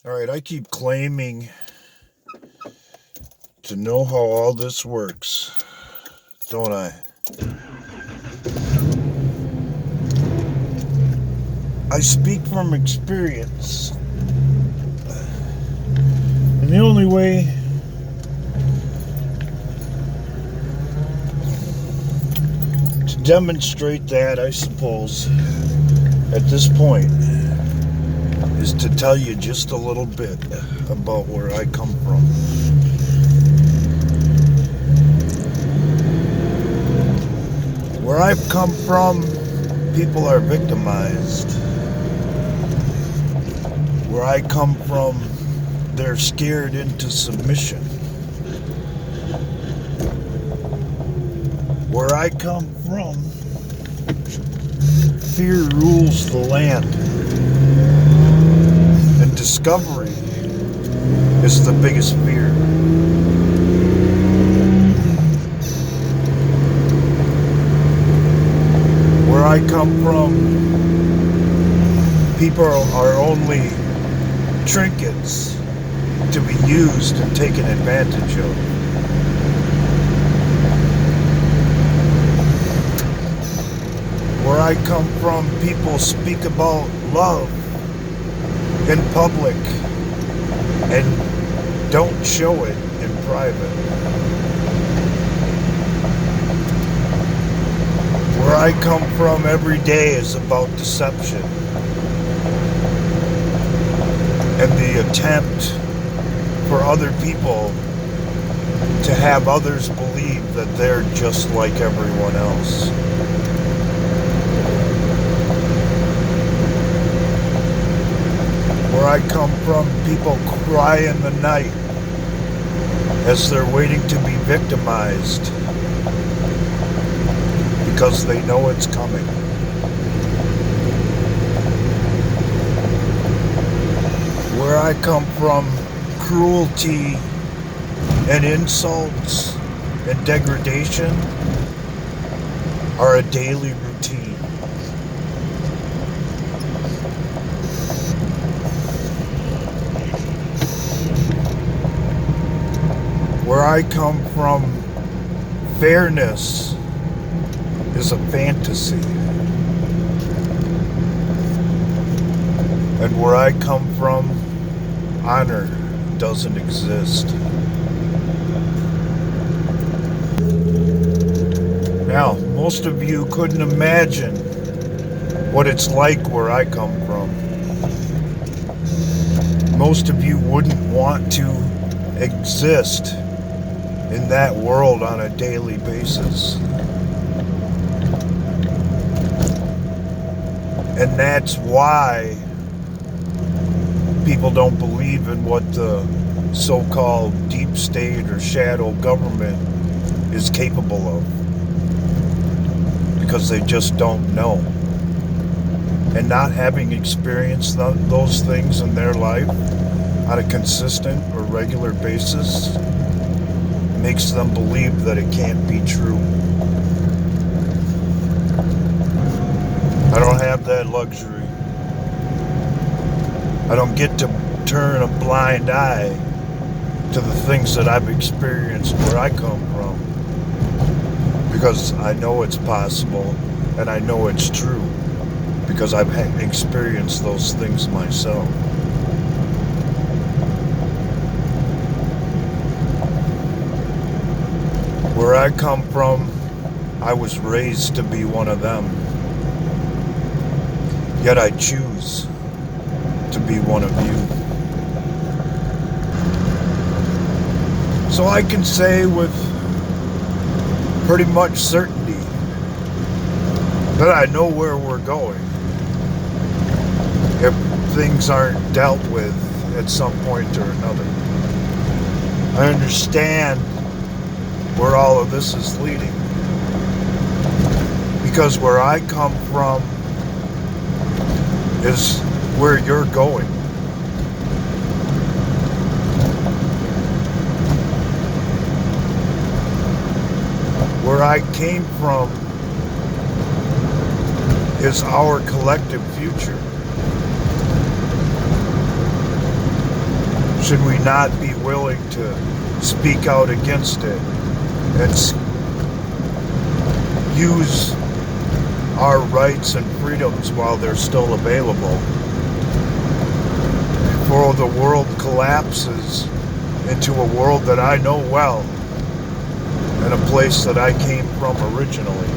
All right, I keep claiming to know how all this works, don't I? I speak from experience. And the only way to demonstrate that, I suppose, at this point, is to tell you just a little bit about where I come from. Where I've come from, people are victimized. Where I come from, they're scared into submission. Where I come from, fear rules the land. And discovery is the biggest fear. Where I come from, people are only trinkets to be used and taken advantage of. Where I come from, people speak about love in public and don't show it in private. Where I come from, every day is about deception and the attempt for other people to have others believe that they're just like everyone else. Where I come from, people cry in the night as they're waiting to be victimized because they know it's coming. Where I come from, cruelty and insults and degradation are a daily routine. Where I come from, fairness is a fantasy. And where I come from, honor doesn't exist. Now, most of you couldn't imagine what it's like where I come from. Most of you wouldn't want to exist in that world on a daily basis. And that's why people don't believe in what the so-called deep state or shadow government is capable of. Because they just don't know. And not having experienced those things in their life on a consistent or regular basis makes them believe that it can't be true. I don't have that luxury. I don't get to turn a blind eye to the things that I've experienced where I come from. Because I know it's possible and I know it's true. Because I've experienced those things myself. Where I come from, I was raised to be one of them. Yet I choose to be one of you. So I can say with pretty much certainty that I know where we're going if things aren't dealt with at some point or another. I understand where all of this is leading, because where I come from is where you're going. Where I came from is our collective future. Should we not be willing to speak out against it and use our rights and freedoms while they're still available before the world collapses into a world that I know well and a place that I came from originally?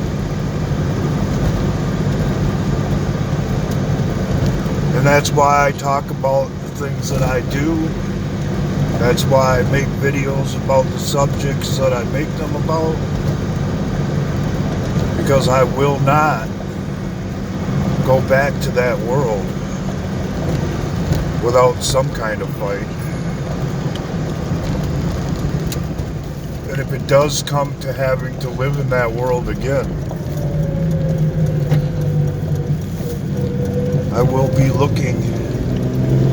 And that's why I talk about the things that I do. That's why I make videos about the subjects that I make them about. Because I will not go back to that world without some kind of fight. And if it does come to having to live in that world again, I will be looking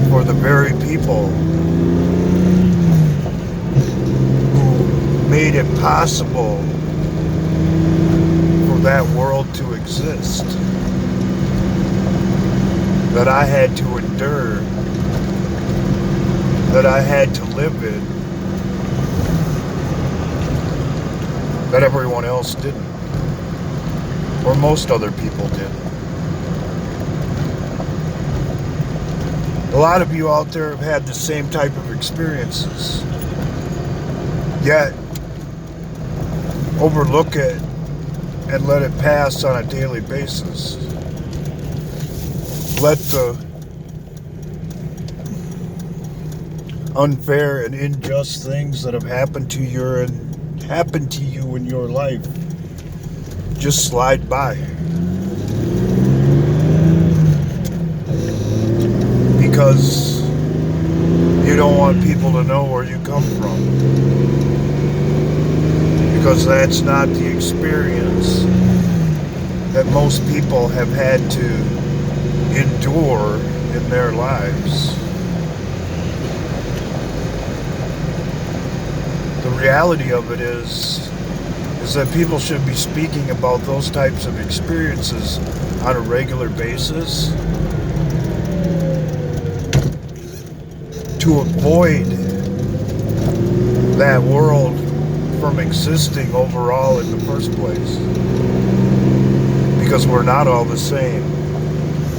for the very people who made it possible for that world to exist, that I had to endure, that I had to live in, that everyone else didn't, or most other people didn't. A lot of you out there have had the same type of experiences, yet overlook it and let it pass on a daily basis. Let the unfair and unjust things that have happened to you in your life just slide by. Because you don't want people to know where you come from. Because that's not the experience that most people have had to endure in their lives. The reality of it is that people should be speaking about those types of experiences on a regular basis to avoid that world from existing overall in the first place. Because we're not all the same.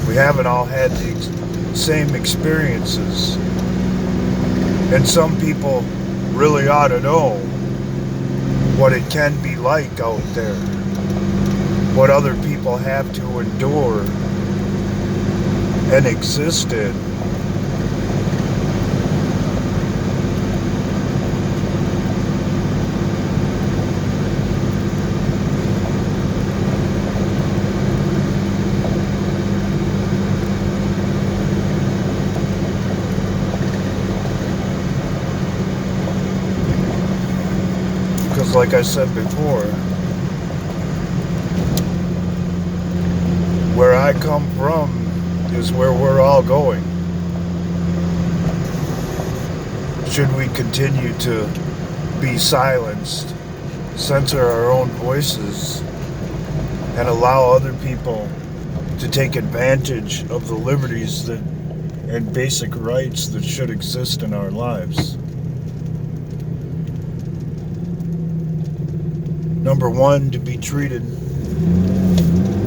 We haven't all had the same experiences. And some people really ought to know what it can be like out there. What other people have to endure and exist in. Because like I said before, where I come from is where we're all going. Should we continue to be silenced, censor our own voices, and allow other people to take advantage of the liberties that and basic rights that should exist in our lives? Number one, to be treated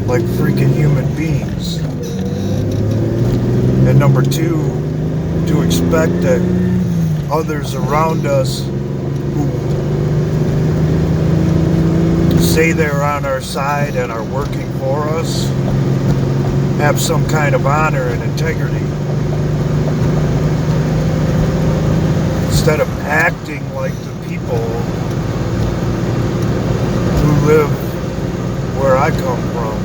like freaking human beings. And number two, to expect that others around us who say they're on our side and are working for us have some kind of honor and integrity. Instead of acting like the people who live where I come from.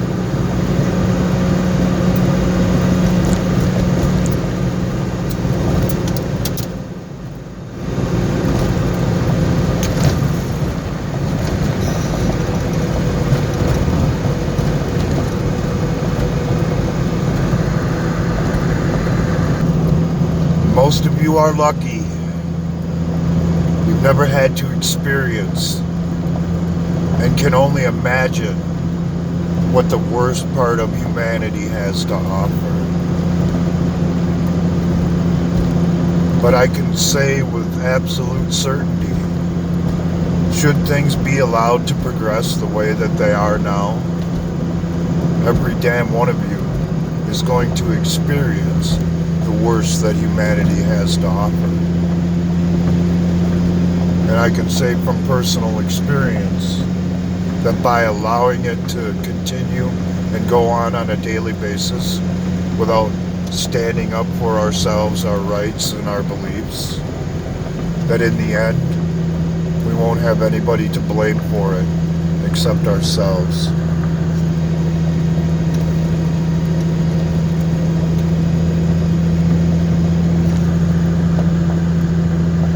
Most of you are lucky. You've never had to experience and can only imagine what the worst part of humanity has to offer. But I can say with absolute certainty, should things be allowed to progress the way that they are now, every damn one of you is going to experience the worst that humanity has to offer. And I can say from personal experience that by allowing it to continue and go on a daily basis without standing up for ourselves, our rights, and our beliefs, that in the end, we won't have anybody to blame for it except ourselves.